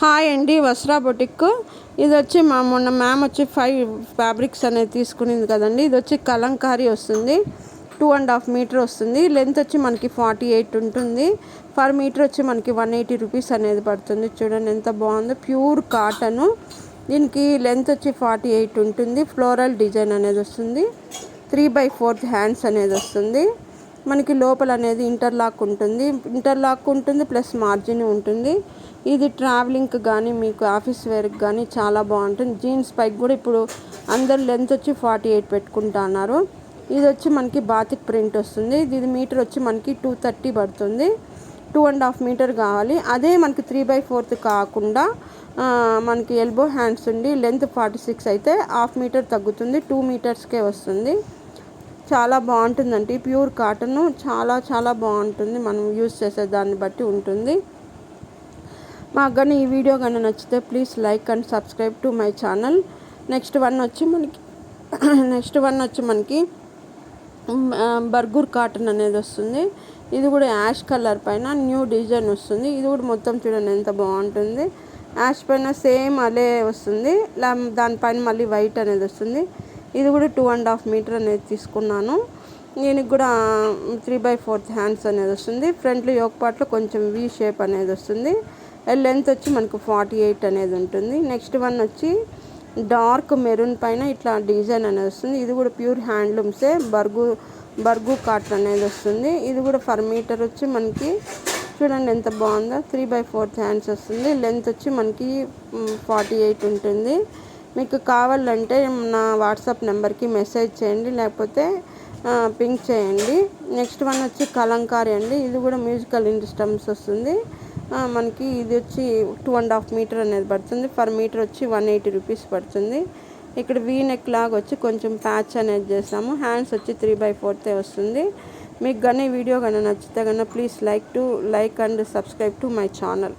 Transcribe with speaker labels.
Speaker 1: Hi అండి, వస్త్రా boutique. ఇది వచ్చి మొన్న మ్యామ్ వచ్చి 5 ఫ్యాబ్రిక్స్ అనేది తీసుకునింది కదండి. ఇది వచ్చి కలంకారీ వస్తుంది, 2.5 మీటర్ వస్తుంది. లెంత్ వచ్చి మనకి 48 ఉంటుంది. పర్ మీటర్ వచ్చి మనకి 180 రూపీస్ అనేది పడుతుంది. చూడండి ఎంత బాగుందో, ప్యూర్ కాటను. దీనికి లెంత్ వచ్చి 48 ఉంటుంది. ఫ్లోరల్ డిజైన్ అనేది వస్తుంది. 3/4 హ్యాండ్స్ అనేది వస్తుంది. మనకి లోపల అనేది ఇంటర్లాక్ ఉంటుంది, ప్లస్ మార్జిన్ ఉంటుంది. ఇది ట్రావెలింగ్కి కానీ మీకు ఆఫీస్ వేర్కి కానీ చాలా బాగుంటుంది. జీన్స్ పైకి కూడా ఇప్పుడు అందరు లెంత్ వచ్చి 48 పెట్టుకుంటున్నారు. ఇది వచ్చి మనకి బాతిక్ ప్రింట్ వస్తుంది. ఇది మీటర్ వచ్చి మనకి 230 పడుతుంది. 2.5 మీటర్ కావాలి. అదే మనకి 3/4 కాకుండా మనకి ఎల్బో హ్యాండ్స్ ఉండి లెంత్ 46 అయితే హాఫ్ మీటర్ తగ్గుతుంది, 2 మీటర్స్కే వస్తుంది. చాలా బాగుంటుందండి. ప్యూర్ కాటన్ చాలా బాగుంటుంది. మనం యూస్ చేసే దాన్ని బట్టి ఉంటుంది. మాకు కానీ ఈ వీడియో కానీ నచ్చితే please like and subscribe to my channel. Next one వచ్చి మనకి బర్గూర్ కాటన్ అనేది వస్తుంది. ఇది కూడా యాష్ కలర్ పైన న్యూ డిజైన్ వస్తుంది. ఇది కూడా మొత్తం చూడండి ఎంత బాగుంటుంది. యాష్ పైన సేమ్ అలే వస్తుంది, దానిపైన మళ్ళీ వైట్ అనేది వస్తుంది. ఇది కూడా 2.5 మీటర్ అనేది తీసుకున్నాను. దీనికి కూడా 3/4 హ్యాండ్స్ అనేది వస్తుంది. ఫ్రంట్లో యోక్ పార్ట్లో కొంచెం వీ షేప్ అనేది వస్తుంది. లెంత్ వచ్చి మనకు 48 అనేది ఉంటుంది. నెక్స్ట్ వన్ వచ్చి డార్క్ మెరూన్ పైన ఇట్లా డిజైన్ అనేది వస్తుంది. ఇది కూడా ప్యూర్ హ్యాండ్లూమ్సే, బర్గు కాటన్ అనేది వస్తుంది. ఇది కూడా పర్ మీటర్ వచ్చి మనకి చూడండి ఎంత బాగుందో, 3/4 హ్యాండ్స్ వస్తుంది. లెంత్ వచ్చి మనకి 48 ఉంటుంది. మీకు కావాలంటే నా వాట్సాప్ నెంబర్కి మెసేజ్ చేయండి, లేకపోతే పింక్ చేయండి. నెక్స్ట్ వన్ వచ్చి కలంకారీ అండి. ఇది కూడా మ్యూజికల్ ఇన్స్ట్రుమెంట్స్ వస్తుంది. మనకి ఇది వచ్చి 2.5 మీటర్ అనేది పడుతుంది. పర్ మీటర్ వచ్చి 180 రూపీస్ పడుతుంది. ఇక్కడ వీ నెక్ లాగా వచ్చి కొంచెం ప్యాచ్ అనేది చేసాము. హ్యాండ్స్ వచ్చి 3/4 వస్తుంది. మీకు కానీ వీడియో కానీ నచ్చితే కన్నా please like and subscribe to my channel.